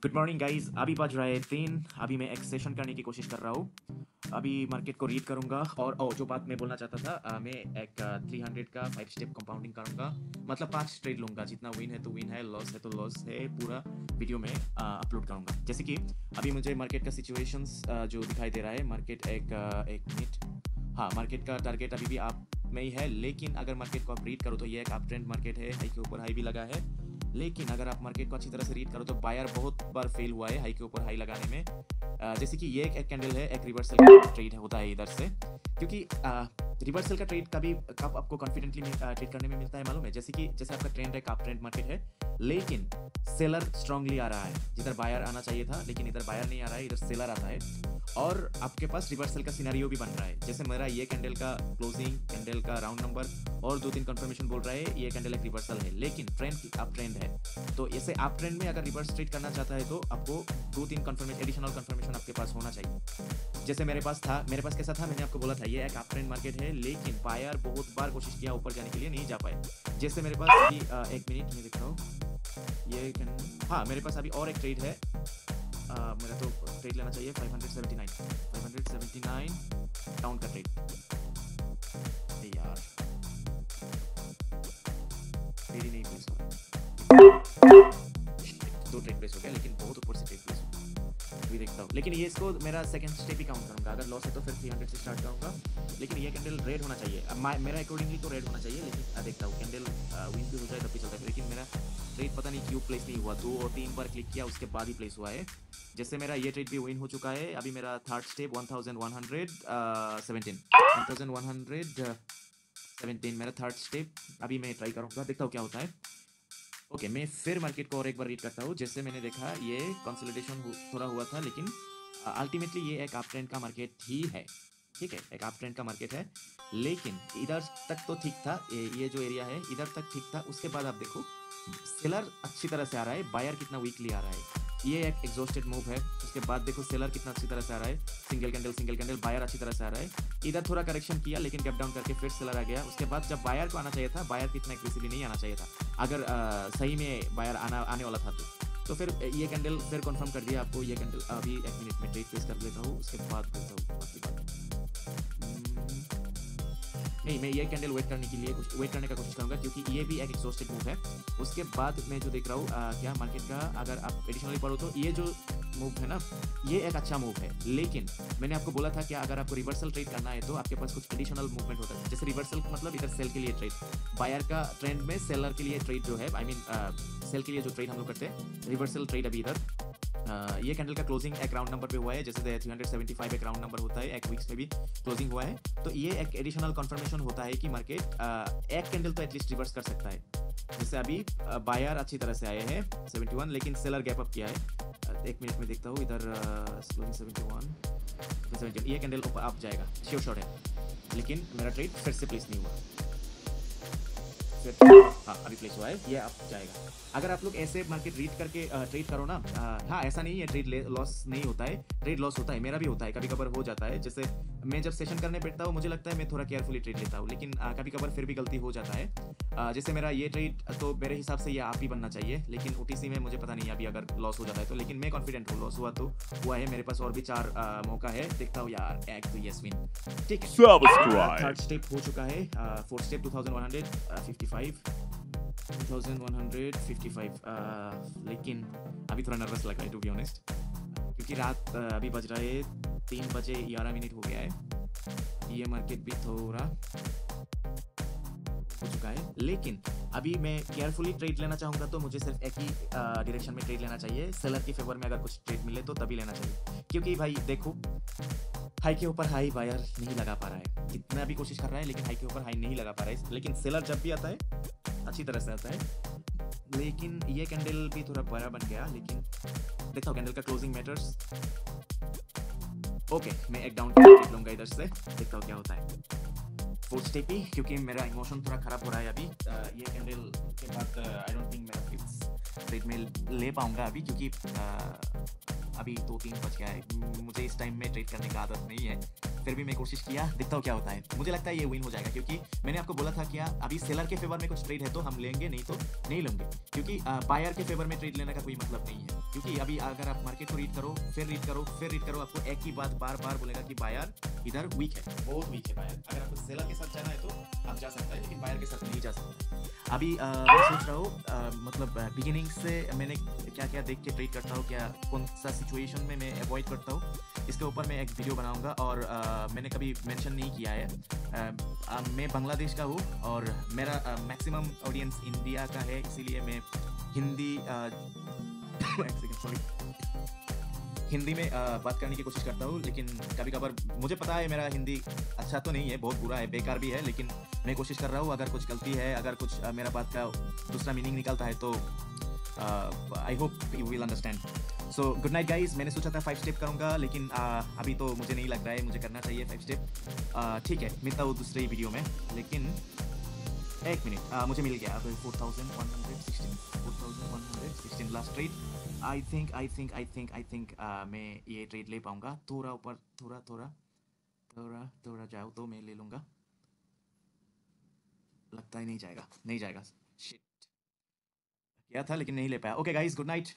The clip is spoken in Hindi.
Good morning guys. अभी बज रहा है 3। अभी मैं एक सेशन करने की कोशिश कर रहा हूँ। अभी मार्केट को रीड करूंगा और जो बात मैं बोलना चाहता था, मैं एक 300 का 5 स्टेप कंपाउंडिंग करूंगा। मतलब 5 ट्रेड लूंगा। जितना विन है तो विन है, लॉस है तो लॉस है, पूरा वीडियो में अपलोड करूंगा। जैसे कि अभी मुझे मार्केट का सिचुएशंस जो दिखाई दे रहा है। मार्केट एक मिनट, हाँ, मार्केट का टारगेट अभी भी आप में ही है, लेकिन अगर मार्केट को आप रीड करो तो ये एक अप ट्रेंड मार्केट है। हाई के ऊपर हाई भी लगा है, लेकिन अगर आप मार्केट को अच्छी तरह से रीड करो तो बायर बहुत बार फेल हुआ है हाई के ऊपर हाई लगाने में। जैसे कि ये एक कैंडल है, एक रिवर्सल का ट्रेड होता है इधर से, क्योंकि रिवर्सल का ट्रेड कब आपको कॉन्फिडेंटली ट्रेड करने में मिलता है मालूम है। जैसे आपका ट्रेंड है, अप ट्रेंड मार्केट है, लेकिन सेलर स्ट्रांगली आ रहा है। जिधर बायर आना चाहिए था लेकिन इधर बायर नहीं आ रहा है, इधर सेलर आता है और आपके पास रिवर्सल का सिनेरियो भी बन रहा है। जैसे मेरा ये कैंडल का क्लोजिंग, कैंडल का राउंड नंबर और 2-3 कंफर्मेशन बोल रहा है ये कैंडल एक रिवर्सल है, लेकिन ट्रेंड अप ट्रेंड है। तो ऐसे अप ट्रेंड में अगर रिवर्स ट्रेड करना चाहता है तो आपको 2-3 कंफर्मेशन, एडिशनल कंफर्मेशन आपके पास होना चाहिए। जैसे मेरे पास कैसा था, मैंने आपको बोला था ये एक अप ट्रेंड मार्केट है, लेकिन बायर बहुत बार कोशिश किया ऊपर जाने के लिए, नहीं जा पाए। जैसे मेरे पास अभी एक मिनट में दिख रहा हूँ, ये हाँ, मेरे पास अभी और एक ट्रेड है। मेरा तो ट्रेड लेना चाहिए 579 डाउन का ट्रेड। यार मेरी नहीं प्लेस हो रहा, 2 ट्रेड प्लेस हो गया, लेकिन बहुत ऊपर से ट्रेड प्लेस हो गया। अभी देखता हूँ, लेकिन ये इसको मेरा सेकंड स्टेप ही काउंट करूँगा। अगर लॉस है तो फिर 300 से स्टार्ट करूँगा, लेकिन ये कैंडल रेड होना चाहिए। अब मेरा अकॉर्डिंगली तो रेड होना चाहिए, लेकिन देखता हूँ कैंडल विन भी हो जाए तब भी चलता है। लेकिन मेरा ट्रेड पता नहीं क्यों प्लेस नहीं हुआ। 2 और 3 बार क्लिक किया उसके बाद ही प्लेस हुआ है। जैसे मेरा ये ट्रेड भी विन हो चुका है। अभी मेरा थर्ड स्टेप 1117 मेरा थर्ड स्टेप। अभी मैं ट्राई करूँगा, देखता हूँ क्या होता है। ओके, मैं फिर मार्केट को और एक बार रीड करता हूँ। जैसे मैंने देखा ये कंसोलिडेशन थोड़ा हुआ था, लेकिन अल्टीमेटली ये एक अप ट्रेंड का मार्केट ही है। ठीक है, एक अप ट्रेंड का मार्केट है, लेकिन इधर तक तो ठीक था। ये जो एरिया है इधर तक ठीक था। उसके बाद आप देखो सेलर अच्छी तरह से आ रहा है, बायर कितना वीकली आ रहा है। ये एक एग्जॉस्टेड मूव है। उसके बाद देखो सेलर कितना अच्छी तरह से आ रहा है, सिंगल कैंडल, बायर अच्छी तरह से आ रहा है। इधर थोड़ा करेक्शन किया, लेकिन गैप डाउन करके फिर सेलर आ गया। उसके बाद जब बायर को आना चाहिए था, बायर कितना एग्रेसिवली नहीं आना चाहिए था। अगर सही में बायर आने वाला था तो फिर ये कैंडल फिर कंफर्म कर दिया आपको। ये कैंडल अभी एक मिनट में ट्रेड प्लेस कर लेता हूँ, उसके बाद बोलता हूँ बाकी बात। नहीं, मैं ये कैंडल वेट करने का कोशिश करूंगा, क्योंकि ये भी एक एग्जॉस्टेड मूव है। उसके बाद मैं जो देख रहा हूँ क्या मार्केट का, अगर आप एडिशनली पढ़ो तो ये जो मूव है ना, ये एक अच्छा मूव है। लेकिन मैंने आपको बोला था कि अगर आपको रिवर्सल ट्रेड करना है तो आपके पास कुछ एडिशनल मूवमेंट होता है। जैसे रिवर्सल मतलब इधर सेल के लिए ट्रेड, बायर का ट्रेंड में सेलर के लिए ट्रेड जो है, सेल के लिए जो ट्रेड हम लोग करते हैं, रिवर्सल ट्रेड। अभी इधर ये कैंडल का क्लोजिंग एक राउंड नंबर पे हुआ है। जैसे 375 एक राउंड नंबर होता है, एक वीक्स में भी क्लोजिंग हुआ है। तो ये एक एडिशनल कंफर्मेशन होता है कि मार्केट एक कैंडल तो एटलीस्ट रिवर्स कर सकता है। जैसे अभी बायर अच्छी तरह से आए हैं 71, लेकिन सेलर गैप अप किया है। एक मिनट में देखता हूँ, इधर क्लोजिंग 71, ये कैंडल ऊपर आप जाएगा, श्योर शॉट है, लेकिन मेरा ट्रेड फिर से प्लेस नहीं हुआ। हाँ, अभी प्लेस हुआ है, ये आप जाएगा। अगर आप लोग ऐसे मार्केट रीड करके ट्रेड करो ना, हाँ, ऐसा नहीं है ट्रेड लॉस नहीं होता है, ट्रेड लॉस होता है। मेरा भी होता है, कभी कभार हो जाता है। जैसे मैं जब सेशन करने बैठता हूँ, मुझे लगता है मैं थोड़ा केयरफुली ट्रेड लेता हूँ, लेकिन कभी कभार फिर भी गलती हो जाता है। जैसे मेरा ये ट्रेड तो मेरे हिसाब से ये आप ही बनना चाहिए, लेकिन ओटीसी में मुझे पता नहीं अभी अगर लॉस हो जाता है तो, लेकिन मैं कॉन्फिडेंट हूँ। लॉस हुआ तो हुआ है, मेरे पास और भी 4 मौका है। देखता हूँ यार, एक तो यस विन, ठीक है। थर्ड स्टेप हो चुका है। फोर्थ स्टेप 2155, लेकिन अभी थोड़ा नर्वस लग रहा है टू बी ऑनेस्ट, क्योंकि रात अभी बज रहा है 3 बजे 11 मिनट हो गया है। ये मार्केट भी थोड़ा हो चुका है, लेकिन अभी मैं केयरफुली ट्रेड लेना चाहूँगा तो मुझे सिर्फ एक ही डायरेक्शन में ट्रेड लेना चाहिए। सेलर के फेवर में अगर कुछ ट्रेड मिले तो तभी लेना चाहिए, क्योंकि भाई देखो हाई के ऊपर हाई बायर नहीं लगा पा रहा है। कितना भी कोशिश कर रहा है, लेकिन हाई के ऊपर हाई नहीं लगा पा रहा है। लेकिन सेलर जब भी आता है अच्छी तरह से आता है, लेकिन ये कैंडल भी थोड़ा बड़ा बन गया। लेकिन देखता हूँ कैंडल का क्लोजिंग मैटर्स। ओके, मैं एक डाउन ट्रेड लूंगा इधर से, देखता हूँ क्या होता है। फोर्थ स्टेप ही, क्योंकि मेरा इमोशन थोड़ा खराब हो रहा है अभी। ये कैंडल के बाद आई डोंट थिंक मैं फिफ्थ ट्रेड में ले पाऊंगा अभी, क्योंकि अभी 2-3 बज गया है। मुझे इस टाइम में ट्रेड करने की आदत नहीं है, फिर भी मैं कोशिश किया, देखता हूँ क्या होता है। मुझे लगता है ये विन हो जाएगा, क्योंकि मैंने आपको बोला था कि अभी सेलर के फेवर में कुछ ट्रेड है तो हम लेंगे, नहीं तो नहीं लेंगे, क्योंकि बायर के फेवर में ट्रेड लेने का कोई मतलब नहीं है। क्योंकि अभी अगर आप मार्केट को रीड करो, फिर रीड करो, फिर रीड करो, आपको एक ही बात बार बार बोलेगा कि बायर इधर वीक है, बहुत वीक है बायर। अगर आपको सेलर के साथ जाना है तो आप जा सकते हैं, लेकिन बायर के साथ नहीं जा सकते। अभी मैं सोच रहा हूँ मतलब बिगिनिंग से मैंने क्या क्या देख के ट्रेड करता हूँ, क्या कौन सा सिचुएशन में मैं अवॉइड करता हूँ, इसके ऊपर मैं एक वीडियो बनाऊंगा। और मैंने कभी मेंशन नहीं किया है, मैं बांग्लादेश का हूँ और मेरा मैक्सिमम ऑडियंस इंडिया का है, इसीलिए मैं हिंदी सॉरी हिंदी में बात करने की कोशिश करता हूँ। लेकिन कभी कभार मुझे पता है मेरा हिंदी अच्छा तो नहीं है, बहुत बुरा है, बेकार भी है, लेकिन मैं कोशिश कर रहा हूँ। अगर कुछ गलती है, अगर कुछ मेरा बात का दूसरा मीनिंग निकलता है तो I hope you will understand. So good night guys. मैंने सोचा था 5 स्टेप करूँगा, लेकिन अभी तो मुझे नहीं लग रहा है मुझे करना चाहिए 5 स्टेप। ठीक है, मिलता हूँ दूसरे वीडियो में, लेकिन एक मिनट, मुझे मिल गया अब 4116 लास्ट ट्रेड। आई थिंक मैं ये ट्रेड ले पाऊंगा। थोड़ा ऊपर, थोड़ा थोड़ा थोड़ा थोड़ा जाओ तो मैं ले लूंगा। लगता ही नहीं जाएगा, नहीं जाएगा। शिट, किया था लेकिन नहीं ले पाया। Okay guys, good night.